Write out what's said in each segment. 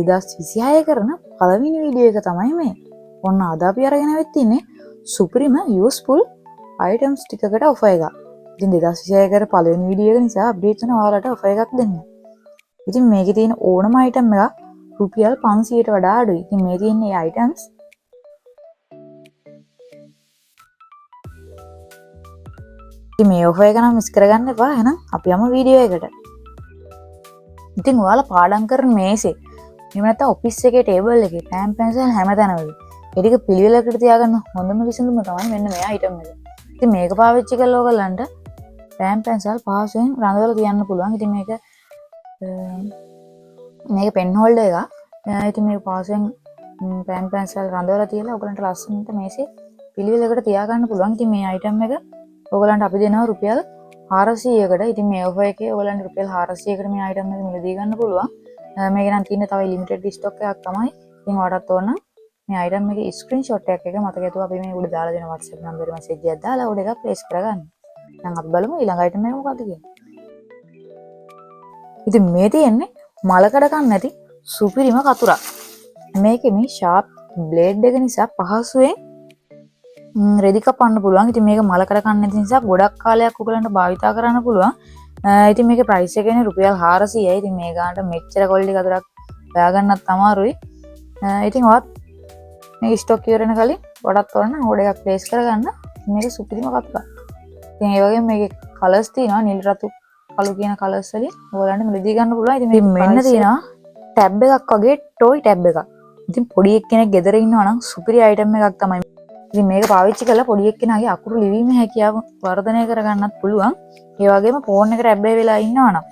2026 කරන පළවෙනි වීඩියෝ එක තමයි මේ. ඔන්න අද අපි අරගෙන වෙත් ඉන්නේ සුපිරිම යූස්ෆුල් අයිටම්ස් ටිකකට ඔෆර් එකක්. ඉතින් 2026 කර පළවෙනි වීඩියෝ එක නිසා අප්ඩේට් වෙන ඔයාලට ඔෆර් එකක් දෙන්න. ඉතින් මේකේ තියෙන ඕනම අයිටම් එකක් රුපියල් 500ට වඩා අඩුයි. ඉතින් මේ තියෙන මේ අයිටම්ස් ඉතින් මේ ඔෆර් එක නම් මිස් කරගන්න එපා. එහෙනම් අපි යමු වීඩියෝ එකට. ඉතින් ඔයාලා පාඩම් කරන මේසේ එහෙම නැත්නම් ඔෆිස් එකේ ටේබල් එකේ පෑන් පැන්සල් හැමතැනම ඒ ටික පිළිවෙලකට තියාගන්න හොඳම විසඳුම තමයි මෙන්න මේ අයිටම් එක. ඉතින් මේක පාවිච්චි කරලා ඔයගලන්ට පෑන් පැන්සල් පහසුවෙන් රඳවලා තියන්න පුළුවන්. ඉතින් මේක පෙන් හෝල්ඩර් එකක්. ඉතින් මේක පහසුවෙන් පෑන් පැන්සල් රඳවලා තියලා ඔයගලන්ට ලස්සනට මේසේ පිළිවෙලකට තියාගන්න පුළුවන්. ඉතින් මේ අයිටම් එක ඔයගලන්ට අපි දෙනවා රුපියල් 400කට. ඉතින් මේ ඔෆර් එකේ ඔයගලන්ට රුපියල් 400කට මේ අයිටම් එක මිලදී ගන්න පුළුවන්. මේක නම් තියෙන තව ලිමිටඩ් ස්ටොක් එකක් තමයි. ඉතින් ඔයාලට ඕන මේ අයිටම් එකේ ස්ක්‍රීන්ෂොට් එකක් මතක ඇතුව අපි මේ උඩ දාලා දෙන WhatsApp නම්බරේ මැසේජ් එකක් දාලා උඩ එකක් ප්ලේස් කරගන්න. දැන් අපි බලමු ඊළඟ අයිටම් එක මොකක්ද කියලා. ඉතින් මේ තියෙන්නේ මලකඩ කන්න නැති සුපිරිම කතුරක්. මේකේ මේ ෂාප් බ්ලේඩ් එක නිසා පහසුවෙන් රෙදි කපන්න පුළුවන්. ඉතින් මේක මලකඩ කන්න නැති නිසා ගොඩක් කාලයක් ඔයගලන්ට භාවිතා කරන්න පුළුවන්. ඉතින් මේකේ ප්‍රයිස් එක කියන්නේ රුපියල් 400යි. ඉතින් මේ ගානට මෙච්චර ක්වොලිටි කතරක් හොයාගන්නත් අමාරුයි. ඉතින් ඔයත් මේක ස්ටොක් ඉවරන කලින් ඔයාලට ඕන නම් ඕඩර් එකක් ප්ලේස් කරගන්න. මේක සුපිරිම කතරක්. ඉතින් ඒ වගේම මේකේ කලර්ස් තියෙනවා නිල් රතු කළු කියන කලර්ස් වලින් ඔයාලන්ට මිලදී ගන්න පුළුවන්. ඉතින් මේක මෙන්න තියෙනවා ටැබ් එකක් වගේ ටොයි ටැබ් එකක්. ඉතින් පොඩි එක්කෙනෙක් ගෙදර ඉන්නවා නම් සුපිරි අයිටම් එකක් තමයි. ඉතින් මේක පාවිච්චි කරලා පොඩි එක්කෙනාගේ අකුරු ලිවීමේ හැකියාව වර්ධනය කරගන්නත් පුළුවන්. ඒ වගේම ෆෝන් එකට ඇබ්බැහි වෙලා ඉන්නවනම්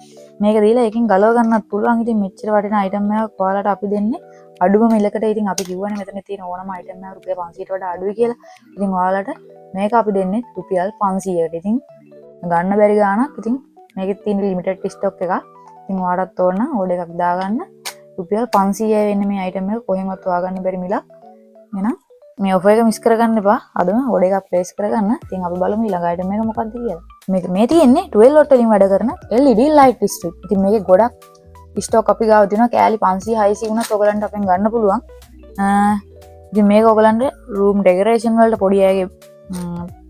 මේක දීලා එකකින් ගලව ගන්නත් පුළුවන්. ඉතින් මෙච්චර වටින අයිටම් එකක් ඔයාලට අපි දෙන්නේ අඩුම මිලකට. ඉතින් අපි කිව්වනේ මෙතන තියෙන ඕනම අයිටම් එකක් රුපියල් 500ට වඩා අඩුයි කියලා. ඉතින් ඔයාලට මේක අපි දෙන්නේ රුපියල් 500කට. ඉතින් ගන්න බැරි ගාණක්. ඉතින් මේකේ තියෙන ලිමිටඩ් ස්ටොක් එකක්. ඉතින් ඔයාලට ඕන නම් ඕඩර් එකක් දාගන්න. රුපියල් 500යි වෙන්නේ මේ අයිටම් එක. කොහෙන්වත් හොයාගන්න බැරි මිලක්. එහෙනම් මේ ඔෆර් එක මිස් කරගන්න එපා. අදම ඕඩර් එකක් ප්ලේස් කරගන්න. ඉතින් අපි බලමු ඊළඟ අයිටම් එක මොකක්ද කියලා. මේ තියෙන්නේ 12 watt වලින් වැඩ කරන LED light strip. ඉතින් මේකේ ගොඩක් ස්ටොක් අපි ගාව තියෙනවා. කෑලි 500 600 වුණත් ඔයගලන්ට අපෙන් ගන්න පුළුවන්. ඉතින් මේක ඔයගලන්ට room decoration වලට පොඩි අයගේ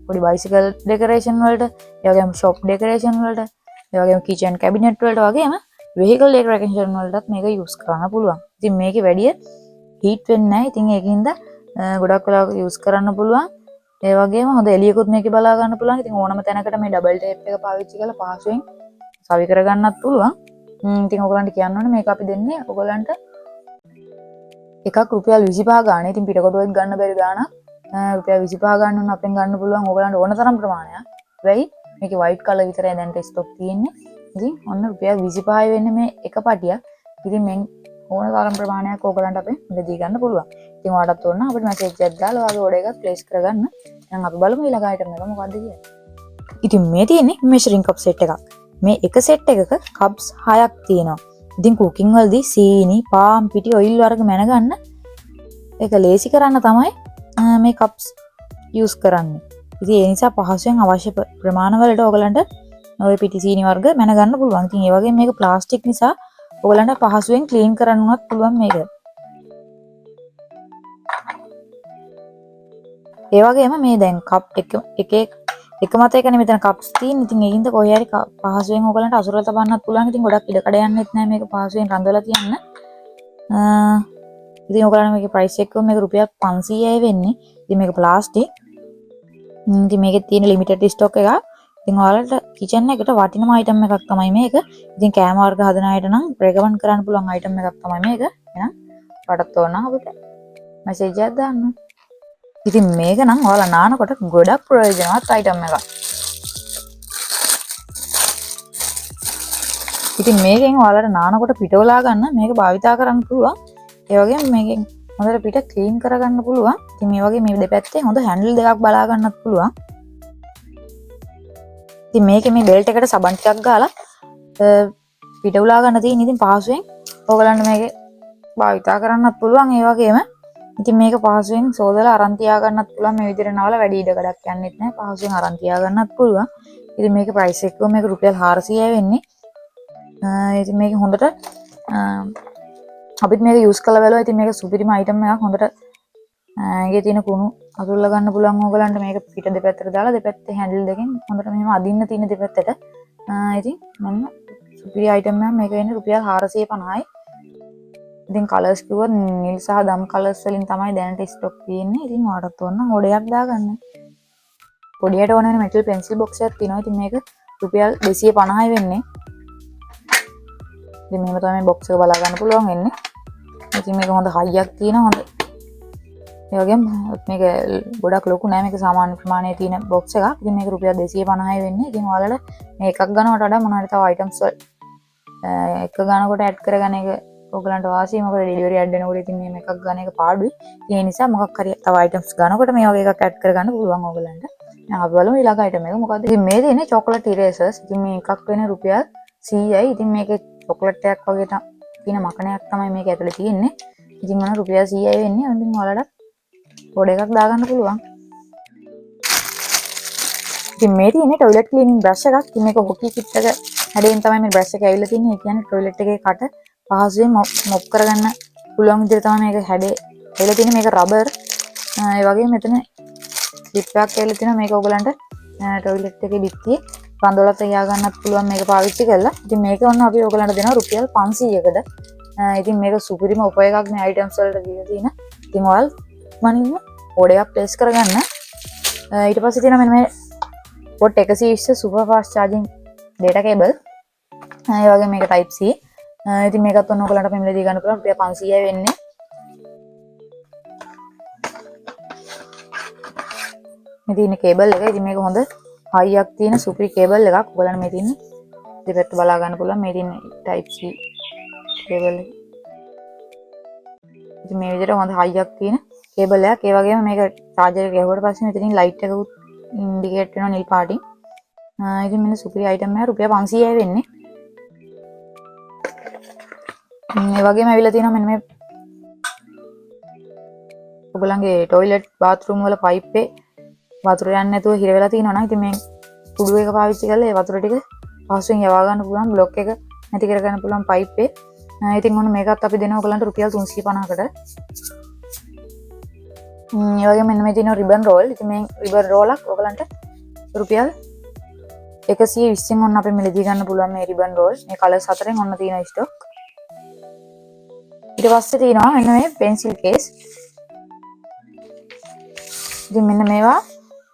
පොඩි bicycle decoration වලට, ඒ වගේම shop decoration වලට, ඒ වගේම kitchen cabinet වලට වගේම vehicle decoration වලටත් මේක use කරන්න පුළුවන්. ඉතින් මේකේ වැඩි heat වෙන්නේ නැහැ. ඉතින් ඒකින්ද ගොඩක් වෙලාවක use කරන්න පුළුවන්. ඒ වගේම හොඳ එළියකුත් මේකේ බලා ගන්න පුළුවන්. ඉතින් ඕනම තැනකට මේ ඩබල් ටේප් එක පාවිච්චි කරලා පහසුවෙන් සවි කරගන්නත් පුළුවන්. ඉතින් ඔයගලන්ට කියන්න ඕනේ මේක අපි දෙන්නේ ඔයගලන්ට එකක් රුපියල් 25 ගාණ. ඉතින් පිටකොටුවෙත් ගන්න බැරි ගාණක්. රුපියල් 25 ගන්න ඕන අපෙන් ගන්න පුළුවන් ඔයගලන්ට ඕන තරම් ප්‍රමාණයක්. වෙයි මේකේ white color විතරයි දැන් ස්ටොක් තියෙන්නේ. ඉතින් ඔන්න රුපියල් 25යි වෙන්නේ මේ එක පටියක්. ඉතින් මෙන් ඕන තරම් ප්‍රමාණයක් ඔයගලන්ට අපෙන් මිලදී ගන්න පුළුවන්. ඉතින් ඔයාලට ඕන අපිට මැසේජ් එකක් දාලා ඔයාගේ ඕඩර් එකක් ප්ලේස් කරගන්න. දැන් අපි බලමු ඊළඟ අයිටම් එක මොකක්ද කියලා. ඉතින් මේ තියෙන්නේ මෙෂරින් කප් සෙට් එකක්. මේ එක සෙට් එකක කප්ස් 6ක් තියෙනවා. ඉතින් කුකින් වලදී සීනි, පාම්, පිටි, ඔයිල් වර්ග මැනගන්න ඒක ලේසි කරන්න තමයි මේ කප්ස් යූස් කරන්නේ. ඉතින් ඒ නිසා පහසුවෙන් අවශ්‍ය ප්‍රමාණ වලට ඔයගලන්ට ඔය පිටි සීනි වර්ග මැනගන්න පුළුවන්. ඉතින් ඒ වගේම මේක ප්ලාස්ටික් නිසා ඔයගලන්ට පහසුවෙන් ක්ලීන් කරන්න උනත් පුළුවන් මේක. ඒ වගේම මේ දැන් කප් එක මත එකනේ මෙතන කප්ස් තියෙන්නේ. ඉතින් ඒකින්ද කොහේ හරි පහසුවෙන් ඔයගලන්ට අසුරල තබන්නත් පුළුවන්. ඉතින් ගොඩක් ඉඩ කඩ යන්නෙත් නෑ මේක පහසුවෙන් රඳවලා තියන්න. ඉතින් ඔයගලන්ට මේකේ ප්‍රයිස් එක මේක රුපියල් 500යි වෙන්නේ. ඉතින් මේක ප්ලාස්ටික්. ඉතින් මේකේ තියෙන ලිමිටඩ් ස්ටොක් එකක්. ඉතින් ඔයාලට කිචන් එකට වටිනම අයිටම් එකක් තමයි මේක. ඉතින් කෑම වර්ග හදන අයට නම් රෙකමන්ඩ් කරන්න පුළුවන් අයිටම් එකක් තමයි මේක. එහෙනම් ඔයාලට ඕන අපිට මැසේජ් එකක් දාන්න. ඉතින් මේක නම් ඔයාලා නානකොට ගොඩක් ප්‍රයෝජනවත් අයිටම් එකක්. ඉතින් මේකෙන් ඔයාලට නානකොට පිටවලා ගන්න මේක භාවිතා කරන්න පුළුවන්. ඒ වගේම මේකෙන් හොඳට පිට ක්ලීන් කරගන්න පුළුවන්. ඉතින් මේ වගේ මේ දෙපැත්තේ හොඳ හැන්ඩල් දෙකක් බලා ගන්නත් පුළුවන්. ඉතින් මේකේ මේ බෙල්ට් එකට සබන් ටිකක් ගාලා පිටවලා ගන්න තියෙන. ඉතින් පහසුවෙන් ඔයගලන්ට මේක භාවිතා කරන්නත් පුළුවන්. ඒ වගේම ඉතින් මේක පහසුවෙන් සෝදලා අරන් තියා ගන්නත් පුළුවන්. මේ විදිහට නවලා වැඩි ඉඩ ගඩක් යන්නෙත් නැහැ. පහසුවෙන් අරන් තියා ගන්නත් පුළුවන්. ඉතින් මේකේ ප්‍රයිස් එක මේක රුපියල් 400යි වෙන්නේ. ඉතින් මේක හොඳට අපිත් මේක යූස් කරලා බලුවා. ඉතින් මේක සුපිරිම අයිටම් එකක්. හොඳට ඇඟේ තියෙන කුණු අතුල්ලා ගන්න පුළුවන් ඕගලන්ට මේක පිට දෙපැත්තට දාලා දෙපැත්තේ හැන්ඩල් දෙකෙන් හොඳට මෙහෙම අදින්න තියෙන දෙපැත්තට. ඉතින් මම සුපිරි අයිටම් එකක්. මේක වෙන්නේ රුපියල් 450යි. ඉතින් කලර්ස් කිව්වොත් නිල් සහ දම් කලර්ස් වලින් තමයි දැනට ස්ටොක් තියෙන්නේ. ඉතින් ඔයාලට ඕන නම් ඔඩයක් දාගන්න. පොඩියට ඕන වෙන මෙටල් පෙන්සිල් බොක්ස් එකක් තියෙනවා. ඉතින් මේක රුපියල් 250යි වෙන්නේ. ඉතින් මෙහෙම තමයි බොක්ස් එක බලා ගන්න පුළුවන් වෙන්නේ. ඉතින් මේක හොඳ හයියක් තියෙනවා. හොඳ ඒ වගේම මේක ගොඩක් ලොකු නෑ. මේක සාමාන්‍ය ප්‍රමාණයේ තියෙන බොක්ස් එකක්. ඉතින් මේක රුපියල් 250යි වෙන්නේ. ඉතින් ඔයාලට මේ එකක් ගන්නවට වඩා මොනවාරි තව අයිටම්ස් එක ගන්නකොට ඇඩ් කරගන්න එක ඔයගලන්ට වාසියි. මොකද ඩෙලිවරි ඇඩ් වෙනකොට ඉතින් මේ එකක් ගන්න එක පාඩුයි. ඒ නිසා මොකක් හරි තව අයිටම්ස් ගන්නකොට මේ වගේ එකක් ඇඩ් කරගන්න පුළුවන් ඔයගලන්ට. දැන් අපි බලමු ඊළඟ අයිටම් එක මොකද්ද. ඉතින් මේ තියෙන්නේ චොකලට් ඉරේසර්ස්. ඉතින් මේ එකක් වෙන රුපියල් 100යි. ඉතින් මේකේ චොකලට් එකක් වගේ තියෙන මකණයක් තමයි මේක ඇතුලේ තියෙන්නේ. ඉතින් මොන රුපියල් 100යි වෙන්නේ. ඉතින් ඔයාලට පොඩ එකක් දාගන්න පුළුවන්. ඉතින් මේ තියෙන්නේ টয়ලට් ක්ලීනින් බ්‍රෂ් එකක්. ඉතින් මේක හොකි කිට් එක හැඩයෙන් තමයි මේ බ්‍රෂ් එක ඇවිල්ලා තින්නේ. ඒ කියන්නේ টয়ලට් එකේ කට පහසුවෙන් මොප් කරගන්න පුළුවන් විදිහට තමයි මේක හැඩේ ඇවිල්ලා තින්නේ. මේක රබර්. ඒ වගේම මෙතන ක්ලිප් එකක් ඇවිල්ලා තිනවා. මේක ඔයගලන්ට টয়ලට් එකේ බිත්තියේ රඳවලා තියා ගන්නත් පුළුවන් මේක පාවිච්චි කරලා. ඉතින් මේක ඔන්න අපි ඔයගලන්ට දෙනවා රුපියල් 500කට. ඉතින් මේක සුපිරිම උප එකක් මේ අයිටම්ස් වලට දීලා තියෙන. ඉතින් ඔයාල් මනින්න ඕඩරයක් ප්ලේස් කරගන්න. ඊට පස්සේ තියෙනවා මෙන්න මේ පොට් 120 super fast charging data cable. ඒ වගේ මේක type C. ඉතින් මේකත් ඔන්න ඔයගලන්ට මෙන්න දී ගන්න පුළුවන් රුපියල් 500යි වෙන්නේ. මේ තියෙන කේබල් එක. ඉතින් මේක හොඳ හයියක් තියෙන සුපිරි කේබල් එකක්. ඔයගලන්ට මේ තියෙන දෙපැත්ත බලා ගන්න පුළුවන්. මේ තියෙන type C කේබල් එක. ඉතින් මේ විදිහට හොඳ හයියක් තියෙන කේබල් එකක්. ඒ වගේම මේක charger එක ගැහුවට පස්සේ මෙතනින් light එක ඉන්ඩිකේට් වෙනවා නිල් පාටින්. ඉතින් මෙන්න සුපිරි item එක රුපියල් 500යි වෙන්නේ. ඒ වගේම ඇවිල්ලා තියෙනවා මෙන්න මේ ඔයගලන්ගේ টয়ලට් බාත්රූම් වල පයිප්පේ වතුර යන්නේ නැතුව හිර වෙලා තියෙනවා නම් ඉතින් මේ කුඩු එක පාවිච්චි කරලා ඒ වතුර ටික පහසුවෙන් යවා ගන්න පුළුවන්. બ્લોක් එක නැති කර ගන්න පුළුවන් පයිප්පේ. ඉතින් ඔන්න මේකත් අපි දෙනවා ඔයගලන්ට රුපියල් 350කට. ඒ වගේම මෙන්න මේ තියෙන රිබන් රෝල්. ඉතින් මේ රිබන් රෝලක් ඔයගලන්ට රුපියල් 120න් ඔන්න අපි මිලදී ගන්න පුළුවන් මේ රිබන් රෝල්. මේ කලර්ස් හතරෙන් ඔන්න තියෙන ස්ටොක්. ඊට පස්සේ තියෙනවා මෙන්න මේ පෙන්සිල් කේස්. ඉතින් මෙන්න මේවා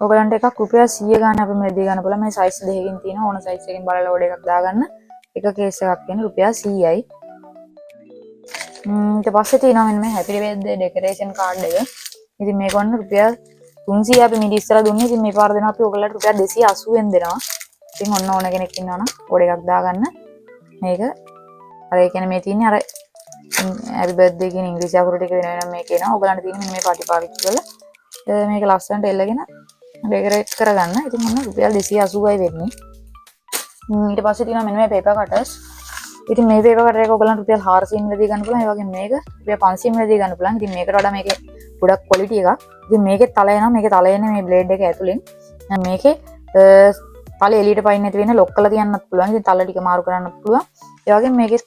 ඔයගලන්ට එකක් රුපියල් 100 ගන්න අපි මිලදී ගන්න පුළුවන්. මේ සයිස් දෙකකින් තියෙනවා. ඕන සයිස් එකකින් බලලා ඕඩර් එකක් දාගන්න. එක කේස් එකක් කියන්නේ රුපියල් 100යි. ඊට පස්සේ තියෙනවා මෙන්න මේ හැපි බර්ත්ඩේ ඩෙකොරේෂන් කාඩ් එක. ඉතින් මේක වන්න රුපියල් 300 අපි මිඩි ඉස්සලා දුන්නේ. ඉතින් මේ පාර දෙනවා අපි ඔයගලට රුපියල් 280ෙන් දෙනවා. ඉතින් ඔන්න ඕන කෙනෙක් ඉන්නවා නම් ඕඩර් එකක් දාගන්න. මේක අර ඒ කියන්නේ මේ තියෙන්නේ අර හැපි බර්ත්ඩේ කියන ඉංග්‍රීසි අකුරු ටික වෙන වෙනම මේ කියනවා. ඔයගලන්ට තියෙන්නේ මේ පාටි පාවිච්චි කරලා මේක ලස්සනට එල්ලගෙන ඩෙකොරේට් කරගන්න. ඉතින් ඔන්න රුපියල් 280යි වෙන්නේ. ඊට පස්සේ තියෙනවා මෙන්න මේ පේපර් කටර්ස්. ඉතින් මේ පේපර් කටර් එක ඔයගලන්ට රුපියල් 400න් මිලදී ගන්න පුළුවන්. ඒ වගේම මේක රුපියල් 500න් මිලදී ගන්න පුළුවන්. ඉතින් මේකට වඩා මේකේ ගොඩක් ක්වොලිටි එකක්. ඉතින් මේකේ තල එනවා. මේකේ තල එන්නේ මේ බ්ලේඩ් එක ඇතුලෙන්. මේකේ තල එළියට පයින් නැති වෙන ලොක් කරලා තියන්නත් පුළුවන්. ඉතින් තල ටික මාරු කරන්නත් පුළුවන්. ඒ වගේම මේකේ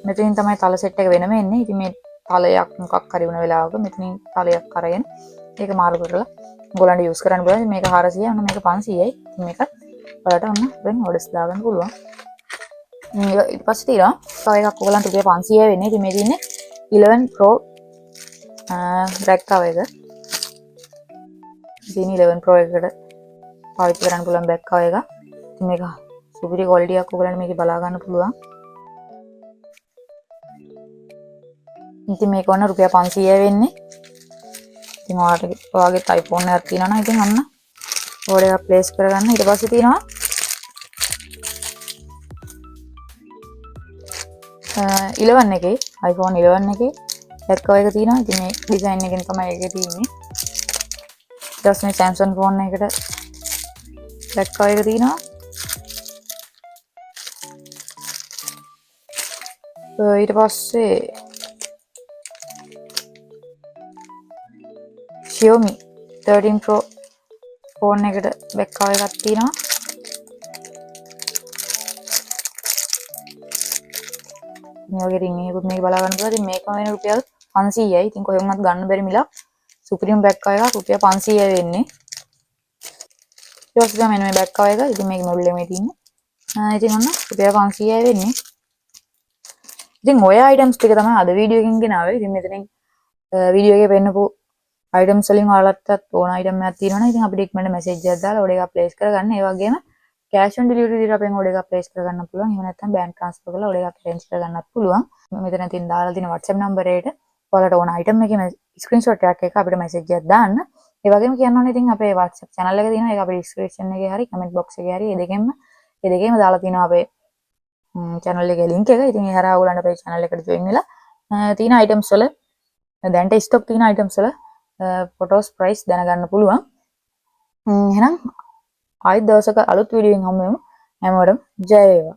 මෙතනින් තමයි තල සෙට් එක වෙනම එන්නේ. ඉතින් මේ තලයක් මොකක් හරි වුණ වෙලාවක මෙතනින් තලයක් අරගෙන ඒක මාරු කරලා ඔයගලන්ට යූස් කරන්න පුළුවන්. මේක 400යි. ඔන්න මේක 500යි. ඉතින් මේකත් ඔයාලට ඔන්න වෙන ඕඩර්ස් දාගන්න පුළුවන්. ඊට පස්සේ තියෙනවා තව එකක් ඔයගලන්ට රුපියල් 500යි වෙන්නේ. ඉතින් මේ තියෙන්නේ 11 Pro බ්ලැක් කවර් එක. ඉතින් 11 Pro එකට පාවිච්චි කරන්න පුළුවන් බ්ලැක් කවර් එක. ඉතින් මේක සුපිරි ක්වොලිටි එකක් ඔයගලන්ට මේකේ බලා ගන්න පුළුවන්. ඉතින් මේක ඔන්න රුපියල් 500යි වෙන්නේ. ඉතින් ඔයාගේ iPhone එකක් තියෙනවා නම් ඉතින් ඔන්න ඕඩර් එකක් ප්ලේස් කරගන්න. ඊට පස්සේ තියෙනවා iPhone 11 එකේ බ්ලැක් කවර් එක තියෙනවා. ඉතින් මේ ඩිසයින් එකෙන් තමයි ඒකේ තියෙන්නේ. ඊට පස්සේ මේ Samsung ෆෝන් එකකට බ්ලැක් කවර් එක තියෙනවා. ඊට පස්සේ Xiaomi 13 Pro ෆෝන් එකට බැක් කවර් එකක් තියෙනවා. මේ වගේ රින් එකකුත් මේක බලා ගන්න පුළුවන්. ඉතින් මේකම වෙන රුපියල් 500යි. ඉතින් කොහෙන්වත් ගන්න බැරි මිලක්. සුපිරිම බෑග් කවර් එකක් රුපියල් 500යි වෙන්නේ. ඊට පස්සේ තමයි මේ බෑග් කවර් එක. ඉතින් මේක මුල්ලේ මේ තියෙන්නේ. ඉතින් ඔන්න රුපියල් 500යි වෙන්නේ. ඉතින් ඔය අයිටම්ස් ටික තමයි අද වීඩියෝ එකකින් ගෙනාවේ. ඉතින් මෙතනින් වීඩියෝ එකේ පෙන්නපු අයිටම්ස් වලින් ඔයාලටත් ඕන අයිටම් එකක් තියෙනවනේ. ඉතින් අපිට ඉක්මනට මැසේජ් එකක් දාලා ඔඩර් එකක් ප්ලේස් කරගන්න. ඒ වගේම කෑෂ් ඔන් ඩෙලිවරි විදිහට අපෙන් ඔඩර් එකක් ප්ලේස් කරගන්න පුළුවන්. එහෙම නැත්නම් බෑන්ක් ට්‍රාන්ස්ෆර් කරලා ඔඩර් එකක් arrange කරගන්නත් පුළුවන්. මෙතන තියෙන දාලා තියෙන WhatsApp නම්බරයට ඔයාලට ඕන අයිටම් එකේ ස්ක්‍රීන්ෂොට් එකක් අපිට මැසේජ් එකක් දාන්න. ඒ වගේම කියන්න ඕනේ ඉතින් අපේ WhatsApp channel එක තියෙනවා. ඒක අපේ description එකේ හරි comment box එකේ හරි ඒ දෙකෙන්ම දාලා තියෙනවා අපේ channel එකේ link එක. ඉතින් ඒ හරහා ඔයගලන්ට අපේ channel එකට join වෙලා තියෙන items වල දැන්ට ස්ටොක් තියෙන items වල photos price දැනගන්න පුළුවන්. එහෙනම් ආයෙත් දවසක අලුත් වීඩියෝ එකකින් හමු වෙමු. හැමෝටම ජය වේවා.